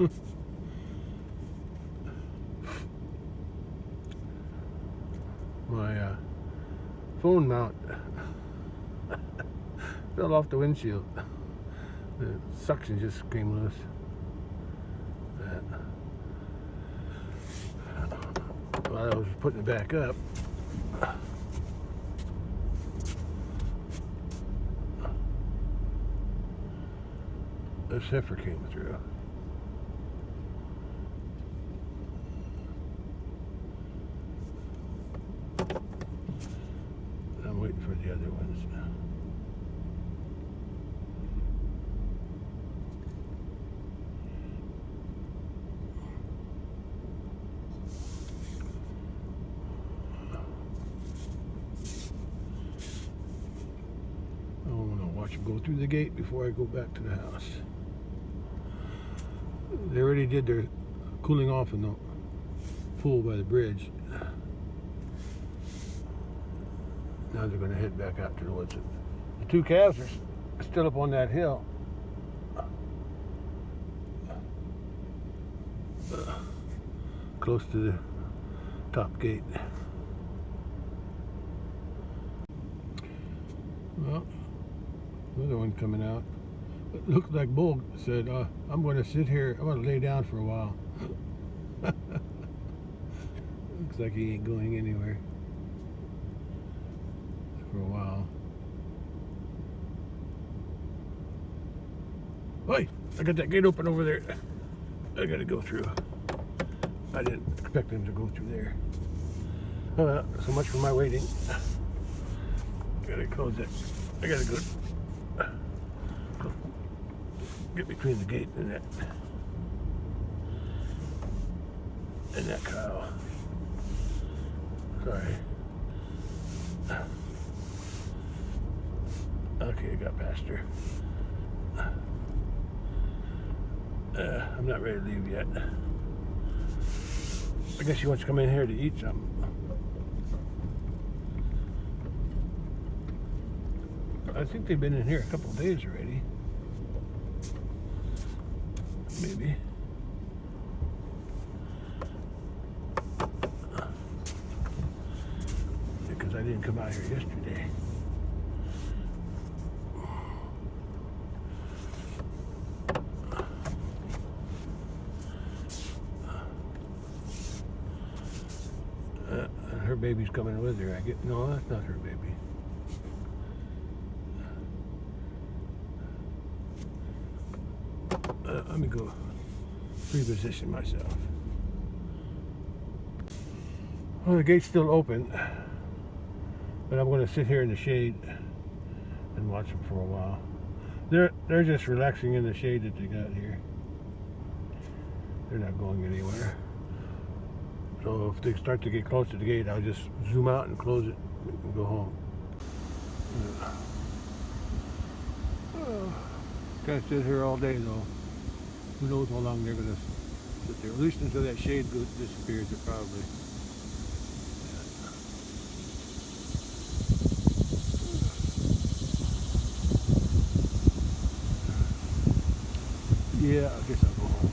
My phone mount fell off the windshield. The suction just came loose. While I was putting it back up, this heifer came through. I'm waiting for the other ones now. I want to watch them go through the gate before I go back to the house. They already did their cooling off in the pool by the bridge. Now they're going to head back out to the woods. The two calves are still up on that hill. Close to the top gate. Well, another one coming out. It looked like Bull said, I'm going to sit here, I'm going to lay down for a while. Looks like he ain't going anywhere for a while. Hey, I got that gate open over there. I got to go through. I didn't expect him to go through there. So much for my waiting. Gotta close it. I gotta go get between the gate and that cow. Sorry. Okay, I got past her. I'm not ready to leave yet. I guess she wants to come in here to eat something. I think they've been in here a couple of days already. Maybe. Because I didn't come out here yesterday. Her baby's coming with her. No, that's not her baby. Let me go reposition myself. Well, the gate's still open, but I'm going to sit here in the shade and watch them for a while. They're just relaxing in the shade that they got here. They're not going anywhere. So if they start to get close to the gate, I'll just zoom out and close it and go home. Can't sit here all day though. Who knows how long they're going to sit there. At least until that shade disappears, it probably. Yeah, I guess I'll go home.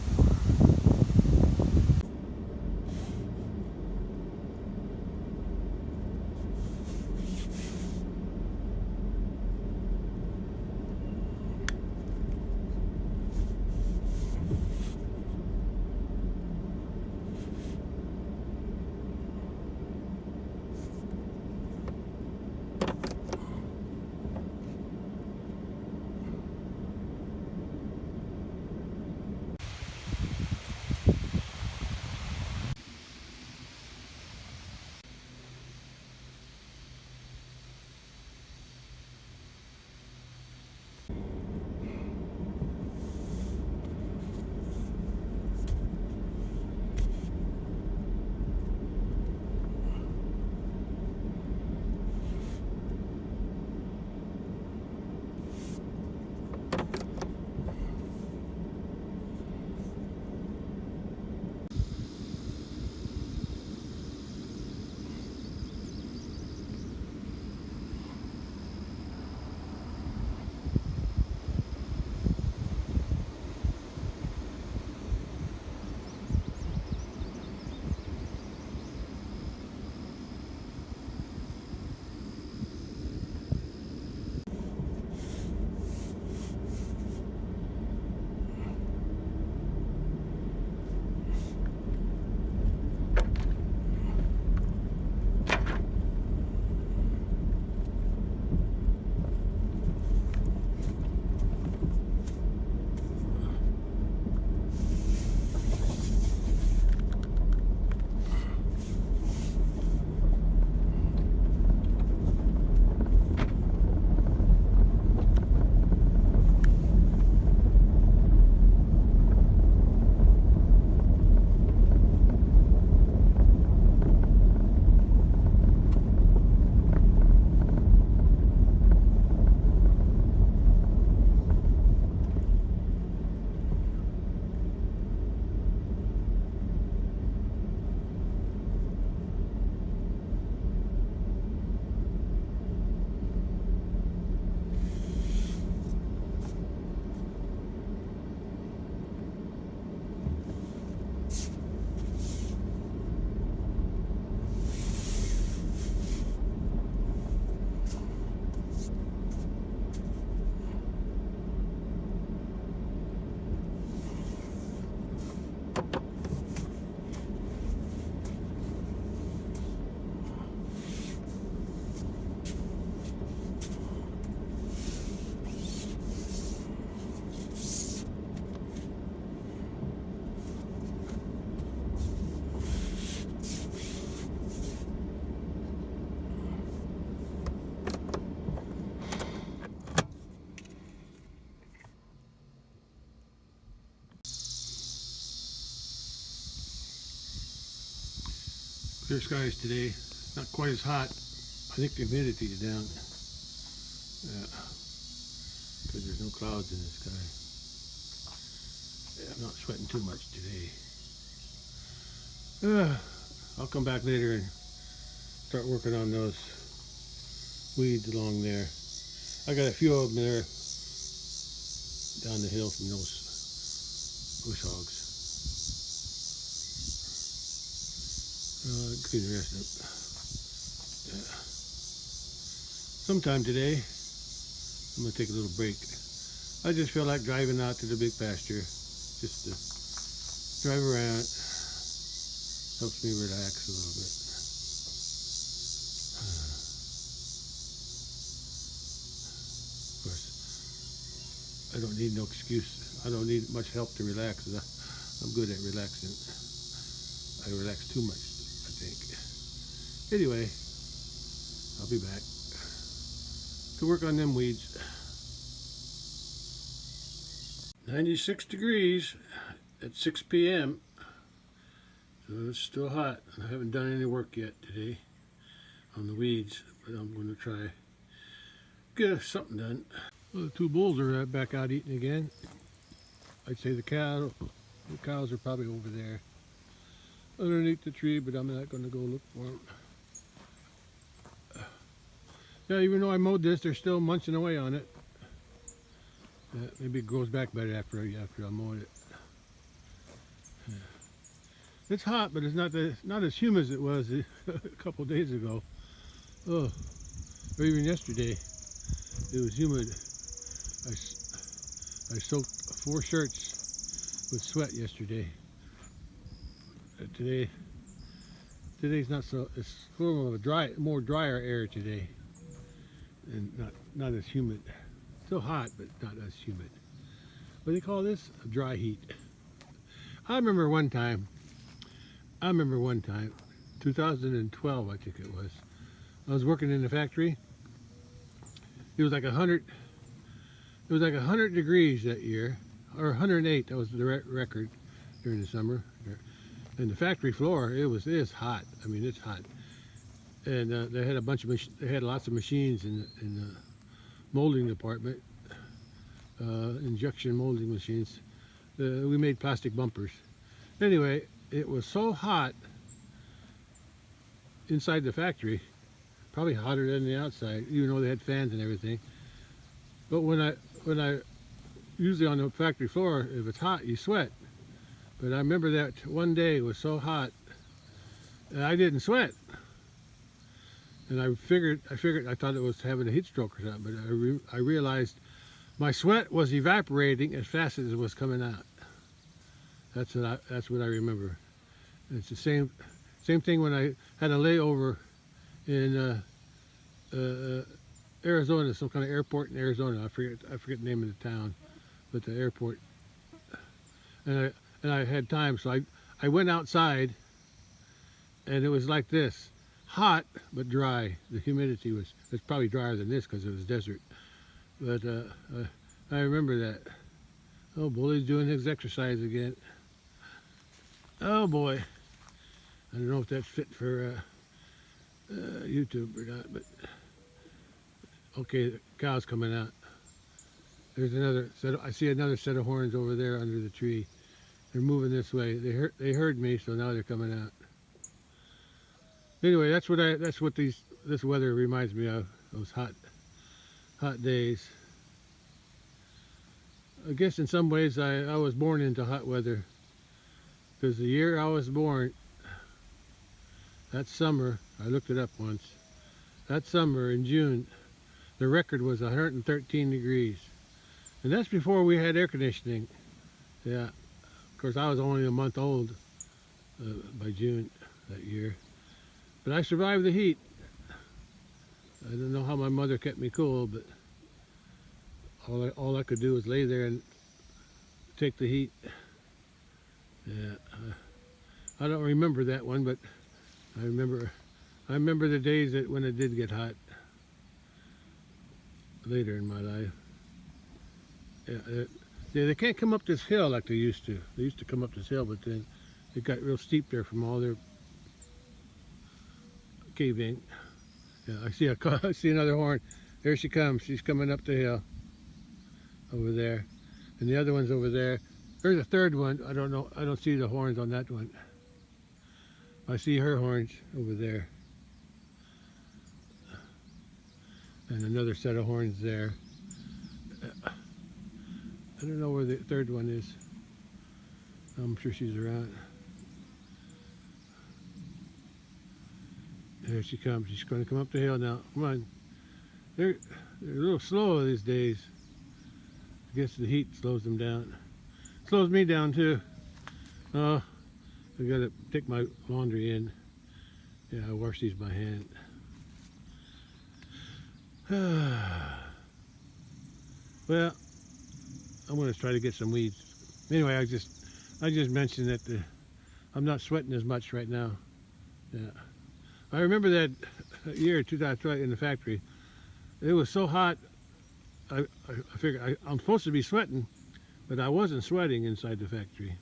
Clear skies today. Not quite as hot. I think the humidity is down. Yeah, because there's no clouds in the sky. Yeah, I'm not sweating too much today. I'll come back later and start working on those weeds along there. I got a few of them there down the hill from those bush hogs. Clean the rest up. Yeah. Sometime today, I'm going to take a little break. I just feel like driving out to the big pasture, just to drive around. Helps me relax a little bit. Of course, I don't need no excuse. I don't need much help to relax. I'm good at relaxing. I relax too much, I think. Anyway, I'll be back to work on them weeds. 96 degrees at 6 p.m. So it's still hot. I haven't done any work yet today on the weeds, but I'm going to try get something done. Well, the two bulls are back out eating again. I'd say the cows are probably over there underneath the tree, but I'm not going to go look for them. Yeah, even though I mowed this, they're still munching away on it. Maybe it grows back better after I mow it. Yeah. It's hot, but it's not as humid as it was a couple of days ago. Oh, or even yesterday, it was humid. I soaked 4 shirts with sweat yesterday. Today's not so. It's a little of a more drier air today, and not as humid. Still hot, but not as humid. What do they call this? A dry heat. I remember one time, 2012, I think it was. I was working in the factory. It was like 100. It was like 100 degrees that year, or 108. That was the record during the summer. And the factory floor, it's hot. I mean, it's hot. And they had they had lots of machines in the molding department, injection molding machines. We made plastic bumpers. Anyway, it was so hot inside the factory, probably hotter than the outside, even though they had fans and everything. But when I usually on the factory floor, if it's hot, you sweat. But I remember that one day it was so hot, and I didn't sweat. And I thought it was having a heat stroke or something, but I realized my sweat was evaporating as fast as it was coming out. That's what I remember. And it's the same thing when I had a layover in Arizona, some kind of airport in Arizona. I forget the name of the town, but the airport. And I had time, so I went outside, and it was like this. Hot but dry. The humidity was probably drier than this because it was desert. But I remember that. Oh, Bully's doing his exercise again. Oh boy. I don't know if that's fit for YouTube or not, but okay, the cow's coming out. There's another set. I see another set of horns over there under the tree. They're moving this way. They heard me, so now they're coming out. Anyway, that's what this weather reminds me of. Those hot days. I guess in some ways I was born into hot weather, because the year I was born, that summer, I looked it up once. That summer in June, the record was 113 degrees, and that's before we had air conditioning. Yeah, of course I was only a month old by June that year. But I survived the heat. I don't know how my mother kept me cool, but all I could do was lay there and take the heat. Yeah, I don't remember that one, but I remember the days when it did get hot later in my life. Yeah, they can't come up this hill like they used to. They used to come up this hill, but then it got real steep there from all their cave in. Yeah, I see I see another horn. There she comes. She's coming up the hill over there, and the other one's over there. There's a third one. I don't know. I don't see the horns on that one. I see her horns over there, and another set of horns there. I don't know where the third one is. I'm sure she's around. There she comes. She's going to come up the hill now. Come on. They're a little slow these days. I guess the heat slows them down. Slows me down too. Oh, I gotta take my laundry in. Yeah, I wash these by hand. Well, I'm gonna try to get some weeds. Anyway, I just mentioned that I'm not sweating as much right now. Yeah, I remember that year 2012 in the factory. It was so hot. I figured I'm supposed to be sweating, but I wasn't sweating inside the factory.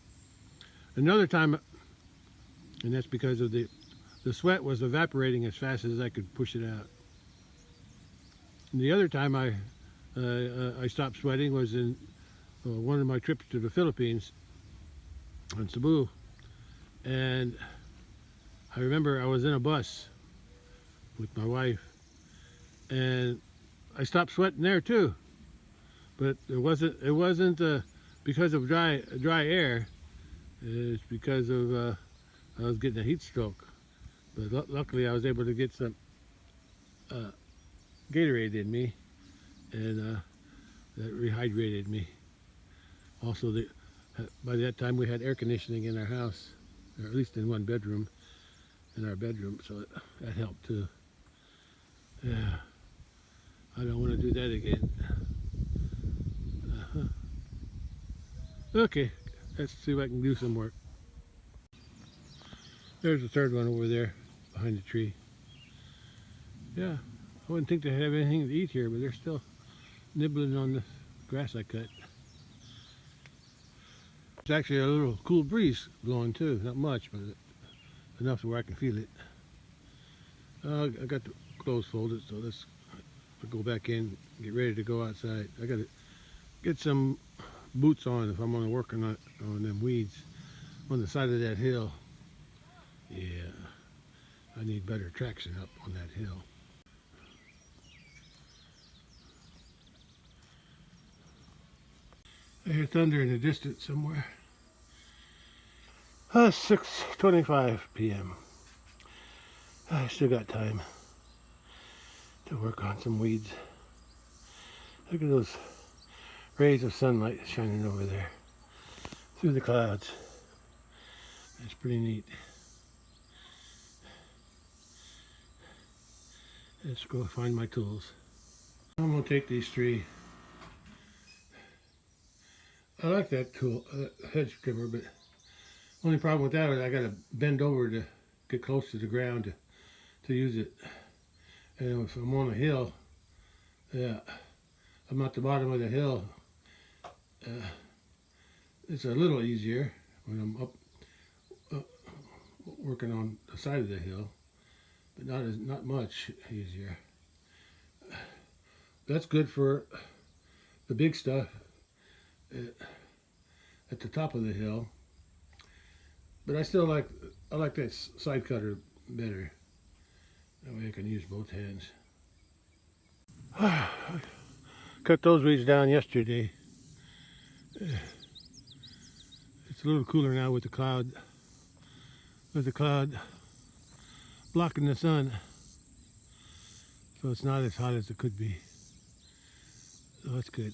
Another time, and that's because of the sweat was evaporating as fast as I could push it out. And the other time I stopped sweating was in one of my trips to the Philippines on Cebu, and I remember I was in a bus with my wife, and I stopped sweating there too, but it wasn't because of dry air. It's because of I was getting a heat stroke. But luckily I was able to get some Gatorade in me, and that rehydrated me. Also, by that time we had air conditioning in our house, or at least in one bedroom, in our bedroom, so that helped too. Yeah, I don't want to do that again. Okay, let's see if I can do some work. There's the third one over there behind the tree. Yeah, I wouldn't think they have anything to eat here, but they're still nibbling on the grass I cut. It's actually a little cool breeze blowing too, not much, but enough to where I can feel it. I got the clothes folded, so let's go back in, get ready to go outside. I got to get some boots on if I'm going to work on them weeds on the side of that hill. Yeah, I need better traction up on that hill. I hear thunder in the distance somewhere. 6:25 p.m. I still got time to work on some weeds. Look at those rays of sunlight shining over there through the clouds. It's pretty neat. Let's go find my tools. I'm going to take these three. I like that tool, hedge trimmer, but only problem with that is I got to bend over to get close to the ground to use it. And if I'm on a hill, yeah, I'm at the bottom of the hill. It's a little easier when I'm up working on the side of the hill, but not much easier. That's good for the big stuff at the top of the hill, but I still like that side cutter better. That way I can use both hands. Cut those weeds down yesterday. It's a little cooler now with the cloud blocking the sun, so it's not as hot as it could be. So that's good.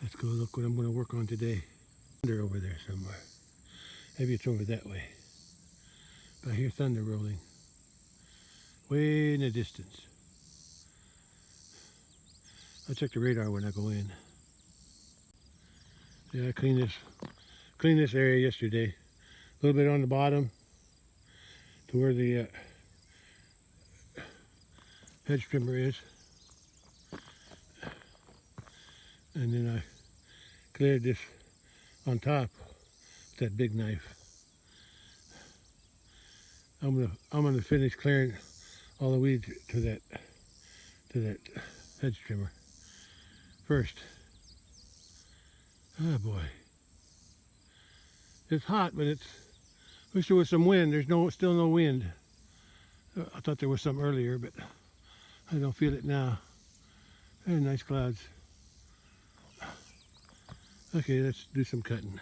Let's go look what I'm going to work on today. Thunder over there somewhere. Maybe it's over that way. But I hear thunder rolling way in the distance. I'll check the radar when I go in. Yeah, I cleaned this area yesterday. A little bit on the bottom to where the hedge trimmer is. And then I cleared this on top with that big knife. I'm gonna finish clearing all the weeds to that hedge trimmer first. Oh boy, it's hot, but it's. Wish there was some wind. There's still no wind. I thought there was some earlier, but I don't feel it now. Very nice clouds. Okay, let's do some cutting.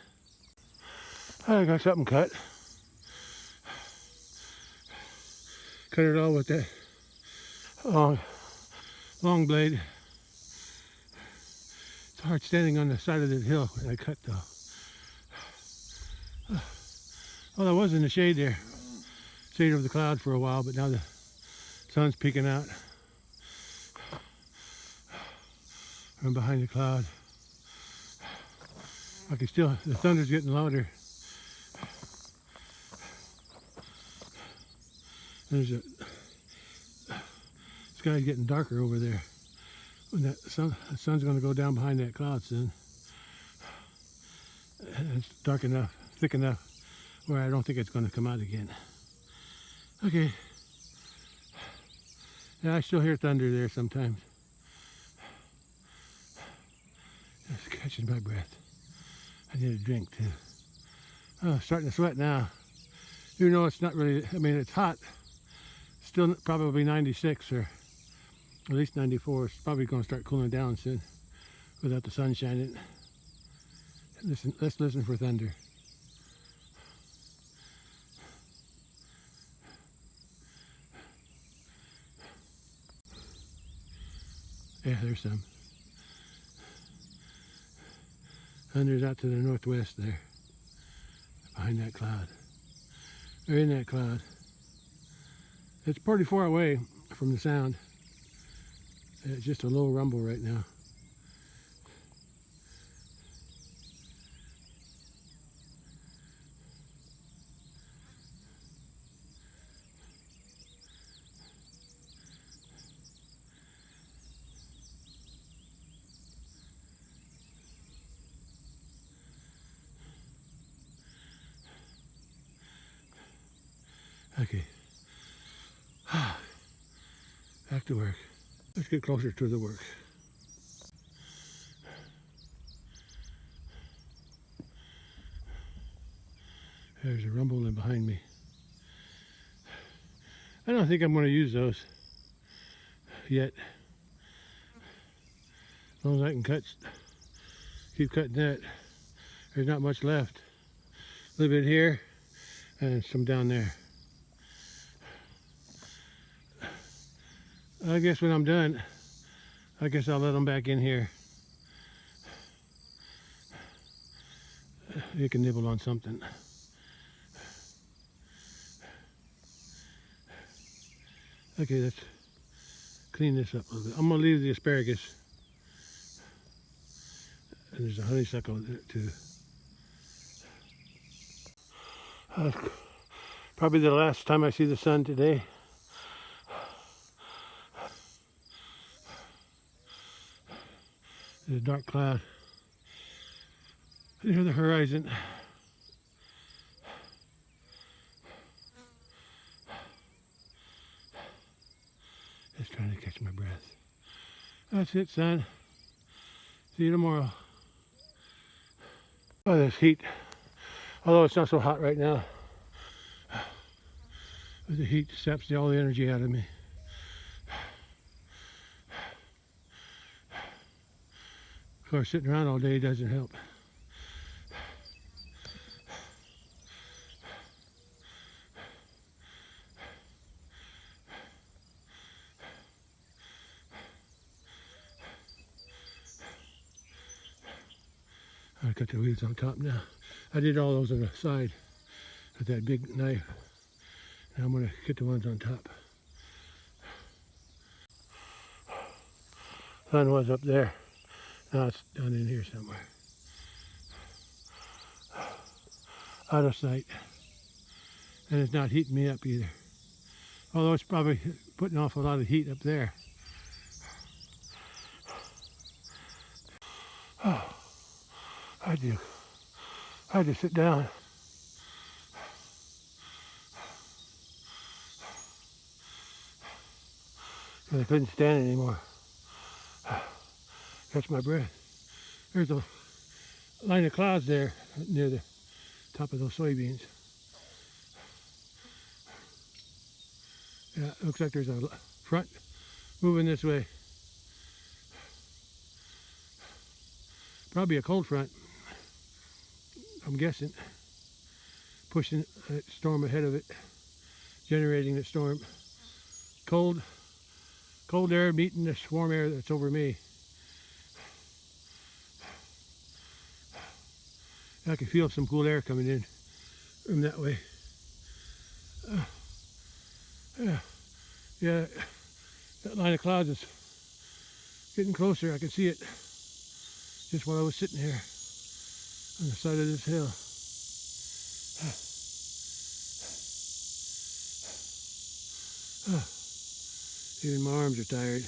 I got something cut. Cut it all with that long blade. It's hard standing on the side of the hill when I cut though. Well, I was in the shade there, shade of the cloud for a while, but now the sun's peeking out from behind the cloud. I can still, the thunder's getting louder. The sky's getting darker over there. When the sun's going to go down behind that cloud soon. And it's dark enough, thick enough, where I don't think it's going to come out again. Okay. Yeah, I still hear thunder there sometimes. Just catching my breath. I need a drink too. Oh, starting to sweat now. Even though it's not really, I mean, it's hot. Still probably 96 or at least 94. It's probably going to start cooling down soon without the sun shining. Let's listen for thunder. Yeah, there's some. Thunder's out to the northwest there, behind that cloud. They're in that cloud. It's pretty far away from the sound. It's just a low rumble right now. Okay. Back to work. Let's get closer to the work. There's a rumbling behind me. I don't think I'm going to use those yet. As long as I can keep cutting that. There's not much left. A little bit here and some down there. I guess when I'm done, I guess I'll let them back in here. You can nibble on something. Okay, let's clean this up a little bit. I'm gonna leave the asparagus. And there's a honeysuckle there too. Probably the last time I see the sun today. There's a dark cloud. Near the horizon. Just trying to catch my breath. That's it, son. See you tomorrow. Oh, this heat. Although it's not so hot right now. But the heat saps all the energy out of me. Of course, sitting around all day doesn't help. I cut the weeds on top now. I did all those on the side with that big knife. Now I'm going to get the ones on top. Sun was up there. Now it's down in here somewhere. Out of sight. And it's not heating me up either. Although it's probably putting off a lot of heat up there. Oh, I had to sit down. And I couldn't stand it anymore. Catch my breath. There's a line of clouds there near the top of those soybeans. Yeah, it looks like there's a front moving this way. Probably a cold front, I'm guessing. Pushing a storm ahead of it, generating the storm. Cold air meeting this warm air that's over me. I can feel some cool air coming in from that way. Yeah, that line of clouds is getting closer. I can see it just while I was sitting here on the side of this hill. Even my arms are tired.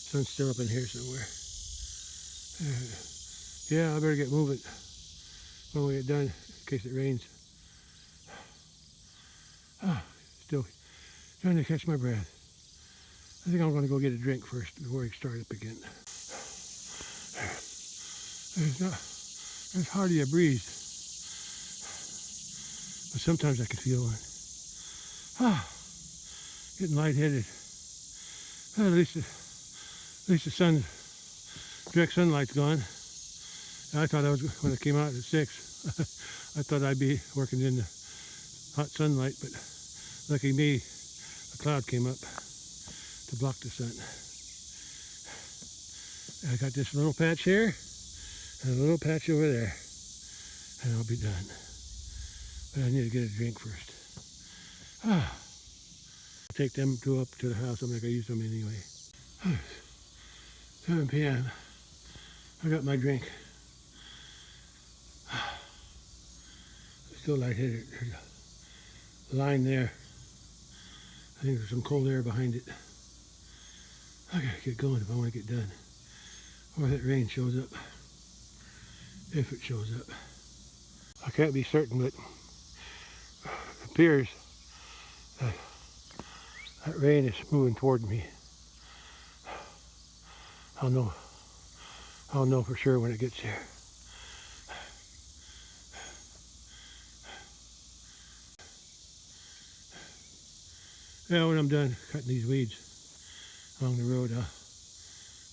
Sun's still up in here somewhere. Yeah, I better get moving when we get done in case it rains. Still trying to catch my breath. I think I'm going to go get a drink first before I start up again. There's hardly a breeze, but sometimes I can feel one. Getting lightheaded. At least the sun, direct sunlight's gone. I thought I was, when it came out at 6, I thought I'd be working in the hot sunlight, but lucky me, a cloud came up to block the sun. I got this little patch here and a little patch over there, and I'll be done. But I need to get a drink first. Take them two up to the house. I'm not going to use them anyway. 7 p.m. I got my drink. Still lightheaded. There's a line there. I think there's some cold air behind it. I gotta get going if I want to get done. Or that rain shows up. If it shows up. I can't be certain, but it appears that rain is moving toward me. I'll know for sure when it gets here. Yeah, when I'm done cutting these weeds along the road,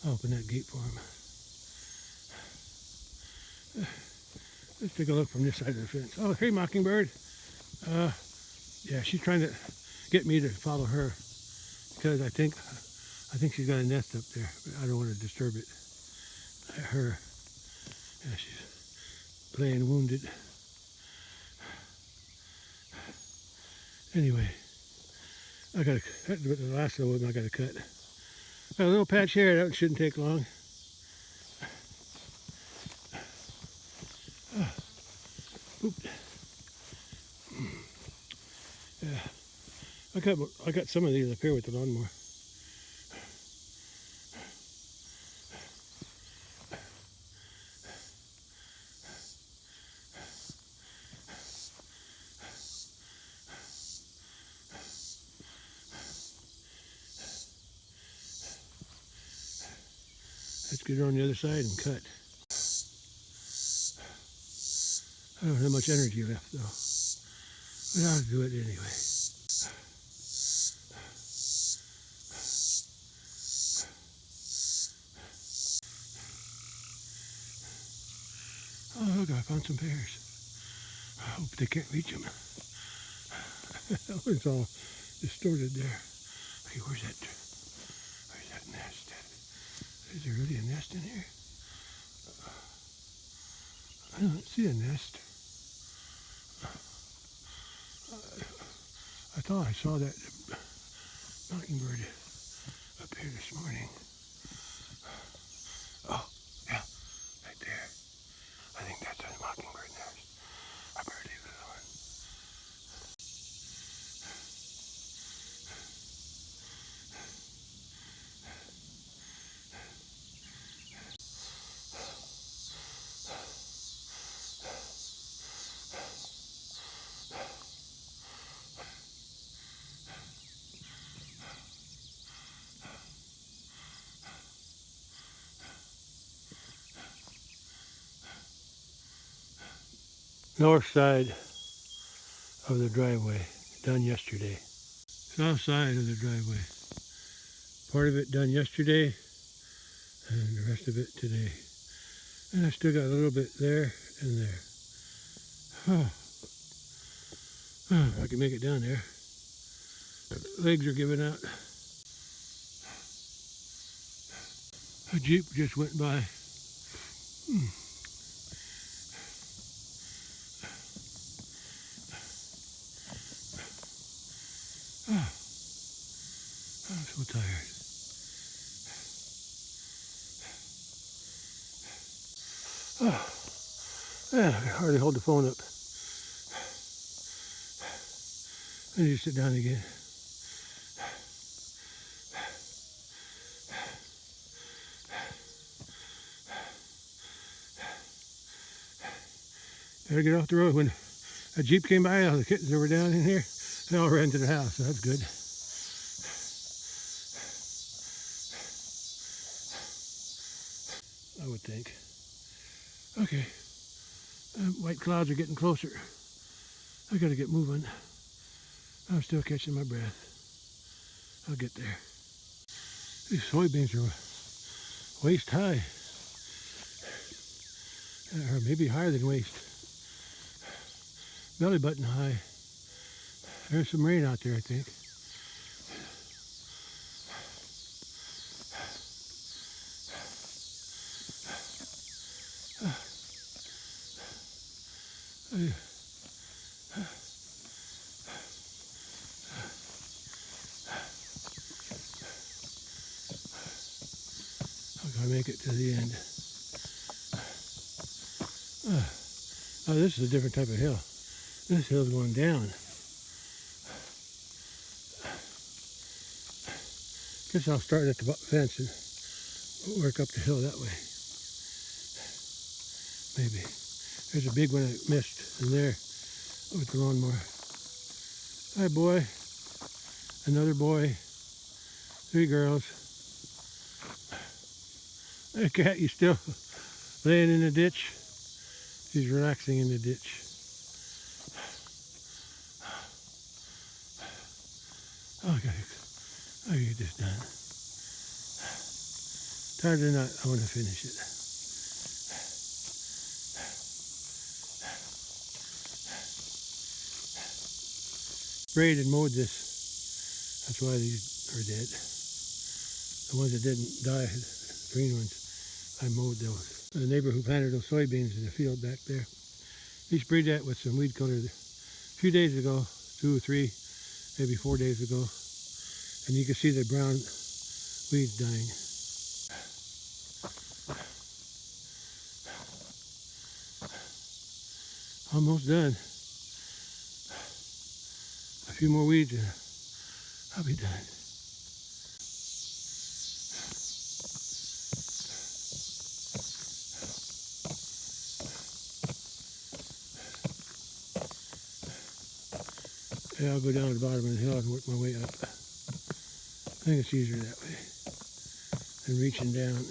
I'll open that gate for him. Let's take a look from this side of the fence. Oh, hey, mockingbird. Yeah, she's trying to get me to follow her because I think she's got a nest up there, but I don't want to disturb it. Her, yeah, she's playing wounded. Anyway, I gotta cut the last of them. I gotta cut. Got a little patch here. That shouldn't take long. Yeah, I got some of these up here with the lawnmower. Let's get her on the other side and cut. I don't have much energy left though, but I'll do it anyway. Oh look, I found some pears. I hope they can't reach them. That one's all distorted there. Okay, where's that nest? Is there really a nest in here? I don't see a nest. I thought I saw that mockingbird up here this morning. Oh, yeah, right there. I think that's a mockingbird nest. I better leave it alone. North side of the driveway, done yesterday. South side of the driveway. Part of it done yesterday, and the rest of it today. And I still got a little bit there and there. I can make it down there. Legs are giving out. A Jeep just went by. I'm so tired. Yeah, I can hardly hold the phone up. I need to sit down again. Gotta get off the road. When a Jeep came by, all the kittens that were down in here, they all ran to the house, so that's good. I would think. Okay, white clouds are getting closer. I gotta get moving. I'm still catching my breath. I'll get there. These soybeans are waist high. Or maybe higher than waist. Belly button high. There's some rain out there, I think. I gotta make it to the end. Oh, this is a different type of hill. This hill's going down. Guess I'll start at the fence and work up the hill that way. Maybe. There's a big one I missed in there with the lawnmower. Hi, boy. Another boy. 3 girls. Hey, cat, you still laying in the ditch? She's relaxing in the ditch. Okay, I'll get this done. Tired or not, I want to finish it. Sprayed and mowed this. That's why these are dead. The ones that didn't die, the green ones, I mowed those. The neighbor who planted those soybeans in the field back there, he sprayed that with some weed killer a few days ago, 2 or 3, maybe 4 days ago. And you can see the brown weeds dying. Almost done. A few more weeds and I'll be done. Yeah, I'll go down to the bottom of the hill and work my way up. I think it's easier that way than reaching down.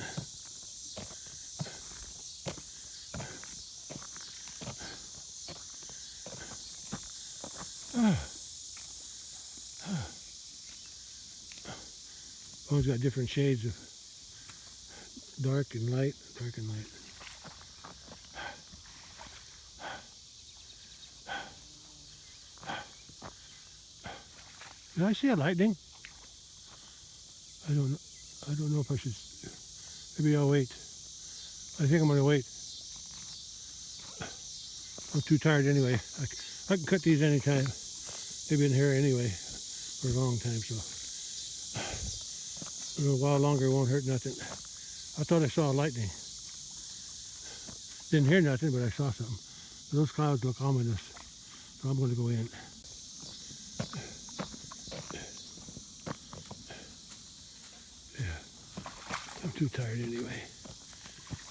Phone's got different shades of dark and light, dark and light. Did I see a lightning? I don't know if I should. Maybe I'll wait. I think I'm gonna wait. I'm too tired anyway. I can cut these anytime. They've been here anyway for a long time, so a little while longer won't hurt nothing. I thought I saw a lightning. Didn't hear nothing, but I saw something. Those clouds look ominous, so I'm going to go in. Yeah, I'm too tired anyway.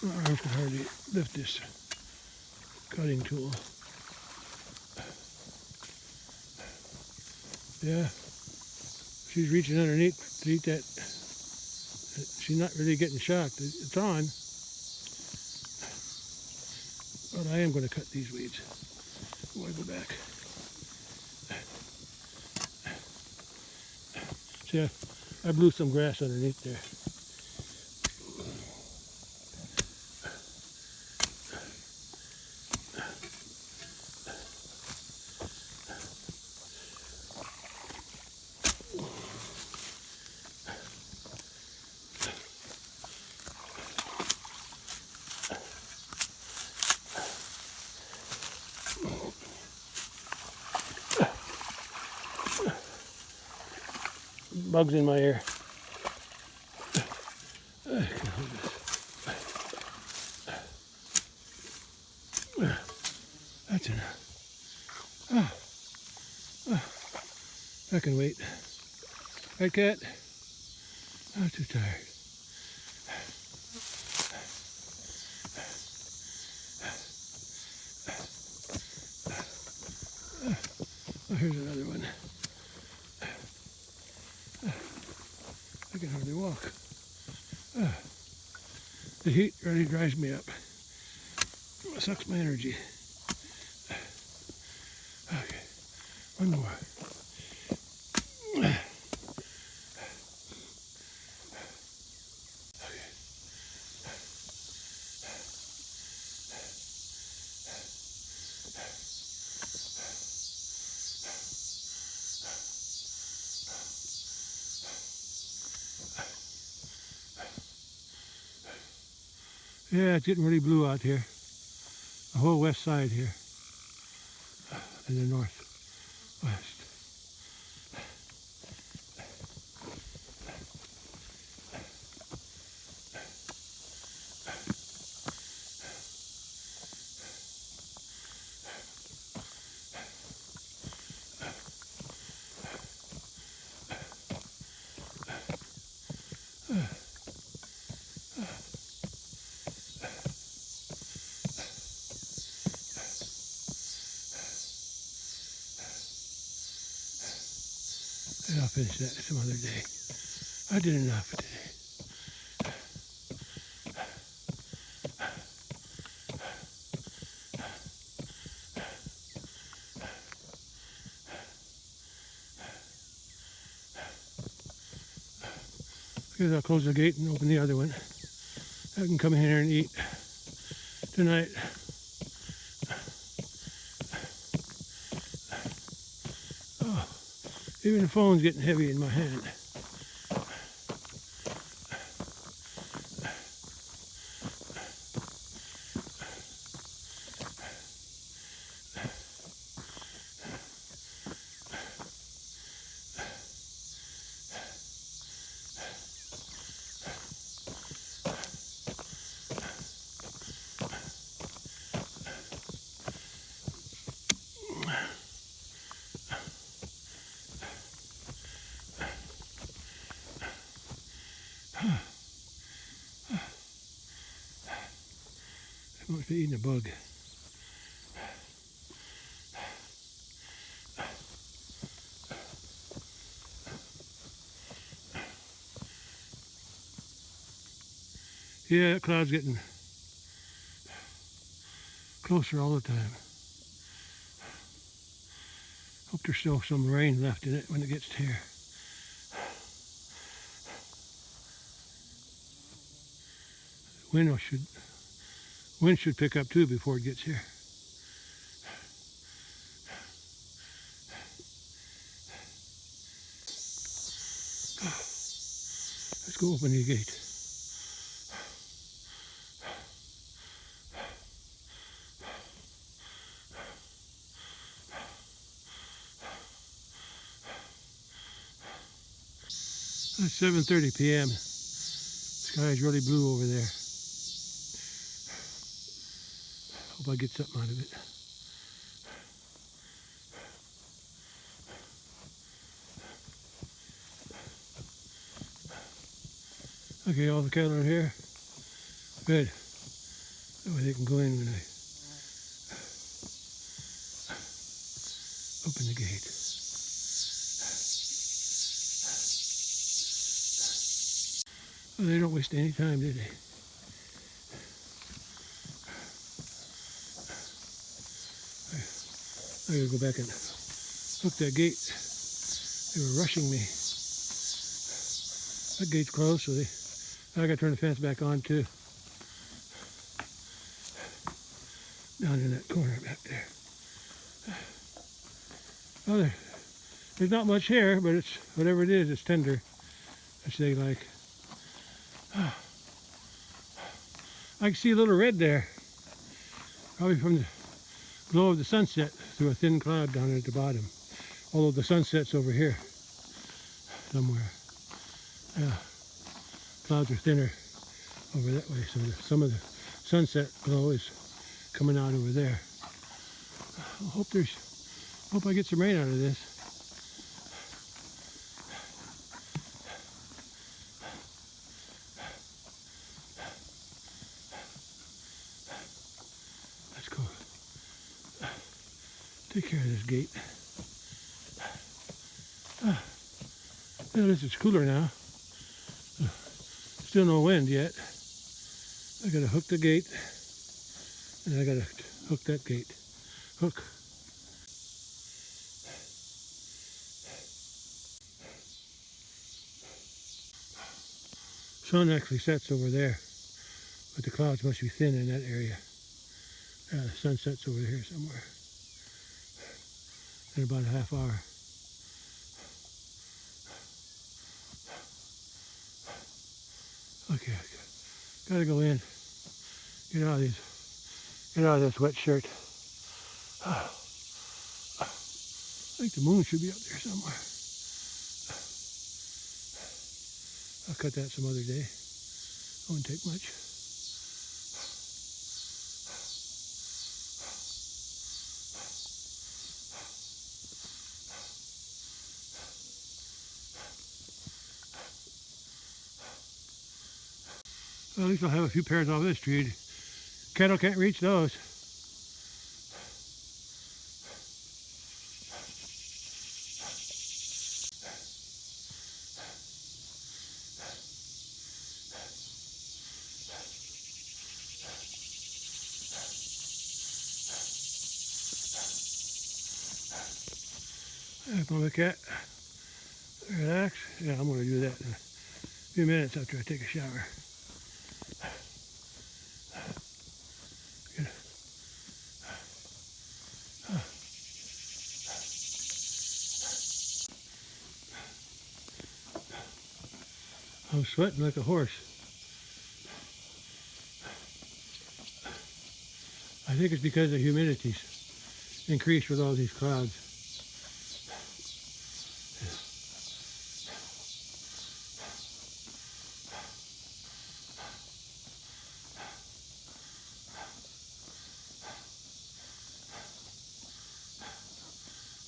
My arms can hardly lift this cutting tool. Yeah, she's reaching underneath to eat that. She's not really getting shocked. It's on. But I am going to cut these weeds. I want to go back. See, I blew some grass underneath there. Bugs in my ear. I can hold this. That's enough. I can wait. Right, cat? I'm too tired. Oh, here's another one. I can hardly walk. The heat really dries me up. It sucks my energy. Okay, one more. Yeah, it's getting really blue out here. The whole west side here. And the northwest. And I'll finish that some other day. I did enough today. Because I'll close the gate and open the other one. I can come in here and eat tonight. Oh, even the phone's getting heavy in my hand. I must be eating a bug. Yeah, that cloud's getting closer all the time. Hope there's still some rain left in it when it gets here. Wind should pick up too before it gets here. Let's go open the gate. It's 7:30 p.m. The sky is really blue over there. Hope I get something out of it. Okay, all the cattle are here. Good. That way they can go in when I open the gate. Well, they don't waste any time, do they? I gotta go back and hook that gate. They were rushing me. That gate's closed, so I gotta turn the fence back on too. Down in that corner back there. Oh, there's not much hair, but it's whatever it is, it's tender, which they like. I can see a little red there, probably from the glow of the sunset through a thin cloud down at the bottom. Although the sunset's over here somewhere. Yeah, clouds are thinner over that way, so some of the sunset glow is coming out over there. I hope I get some rain out of this. Let's go take care of this gate. Yeah, this is cooler now. Still no wind yet. I gotta hook the gate, and I gotta hook that gate. Hook. Sun actually sets over there, but the clouds must be thin in that area. The sun sets over here somewhere in about a half hour. Okay, gotta go in. Get out of this wet shirt. I think the moon should be up there somewhere. I'll cut that some other day. Won't take much. Well, at least I'll have a few pairs off this tree. Cattle can't reach those. Mama cat, relax. Yeah, I'm going to do that in a few minutes after I take a shower. I'm sweating like a horse. I think it's because the humidity's increased with all these clouds.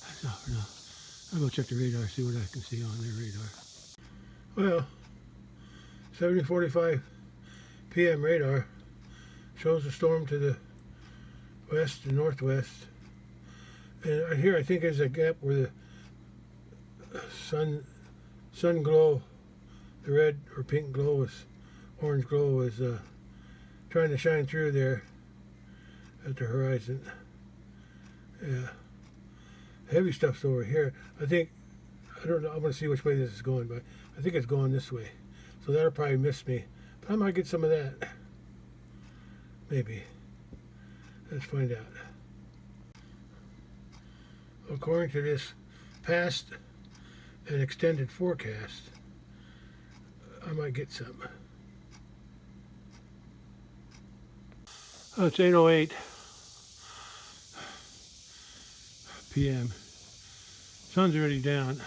That's all for now. I'll go check the radar, see what I can see on their radar. Well, 7:45 p.m. radar shows a storm to the west and northwest. And here I think there's a gap where the sun glow, the red or pink glow orange glow was trying to shine through there at the horizon. Yeah. Heavy stuff's over here. I don't know, I'm going to see which way this is going, but I think it's going this way. So that'll probably miss me. But I might get some of that. Maybe. Let's find out. According to this past and extended forecast, I might get some. Oh, it's 8:08 p.m. Sun's already down.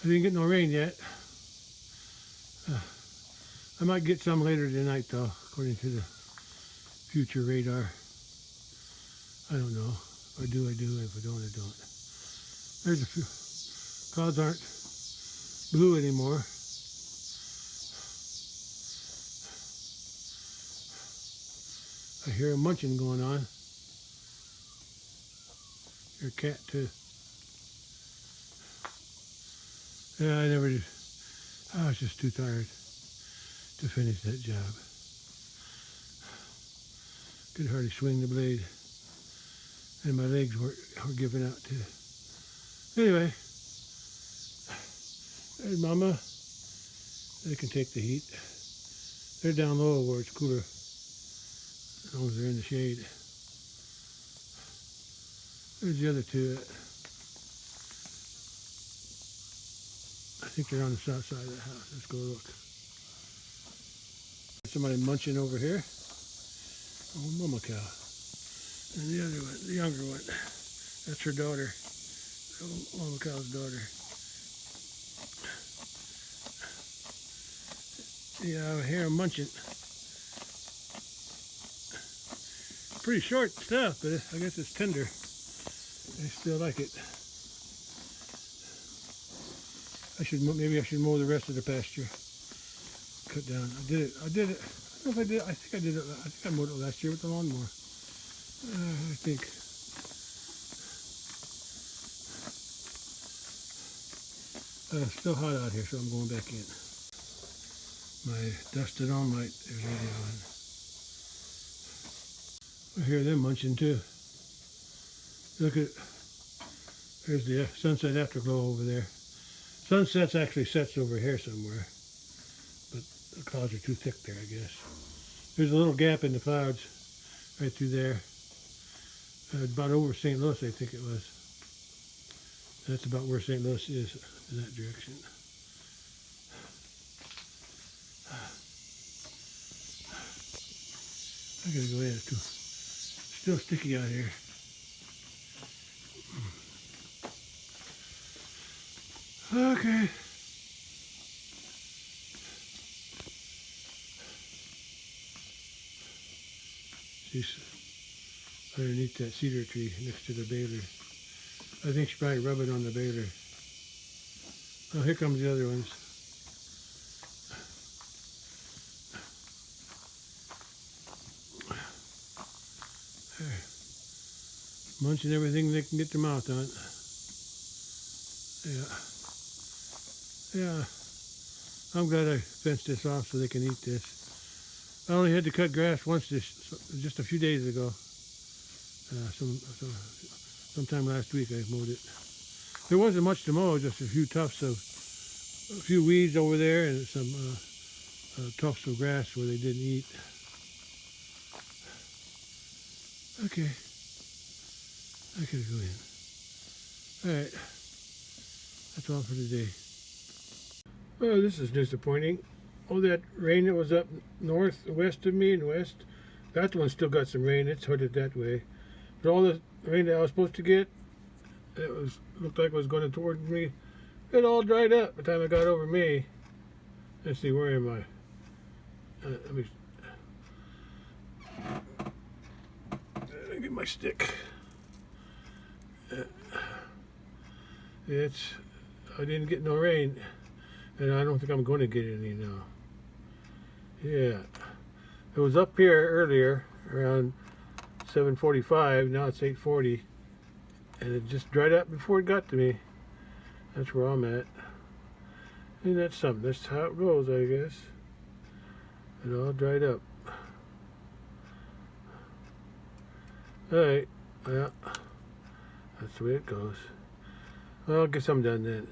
I didn't get no rain yet. I might get some later tonight though, according to the future radar. I don't know. If I do, I do. If I don't, I don't. There's a few. Clouds aren't blue anymore. I hear a munching going on. Your cat too. Yeah, I never did. I was just too tired to finish that job. Could hardly swing the blade. And my legs were giving out too. Anyway, there's Mama. They can take the heat. They're down low where it's cooler, as long as they're in the shade. There's the other two. I think they're on the south side of the house. Let's go look. Somebody munching over here. Oh, Mama cow. And the other one, the younger one, that's her daughter. Oh, Mama cow's daughter. Yeah, I hear them munching. Pretty short stuff, but I guess it's tender. I still like it. Maybe I should mow the rest of the pasture. Cut down. I did it. I don't know if I did. I think I did it. I think I mowed it last year with the lawnmower. I think. It's still hot out here, so I'm going back in. My dusted on light is already on. I hear them munching too. Look at, there's the sunset afterglow over there. Sunset's actually sets over here somewhere, but the clouds are too thick there, I guess. There's a little gap in the clouds right through there. About over St. Louis, I think it was. That's about where St. Louis is, in that direction. I gotta go in. It's still sticky out here. Okay. She's underneath that cedar tree next to the baler. I think she's probably rubbing on the baler. Oh, here comes the other ones. There. Munching everything they can get their mouth on. Yeah. I'm glad I fenced this off so they can eat this. I only had to cut grass once just a few days ago. Sometime last week I mowed it. There wasn't much to mow, just a few tufts of, a few weeds over there and some tufts of grass where they didn't eat. Okay. I gotta go in. Alright. That's all for today. Oh, this is disappointing. All that rain that was up north, west of me and west, that one still got some rain. It's headed that way. But all the rain that I was supposed to get, looked like it was going toward me. It all dried up by the time it got over me. Let's see, where am I? Let me get my stick. I didn't get no rain, and I don't think I'm going to get any now. Yeah, it was up here earlier around 7:45. Now it's 8:40, and it just dried up before it got to me. That's where I'm at. And that's something. That's how it goes, I guess. It all dried up. Alright, yeah, that's the way it goes. Well, I guess I'm done then.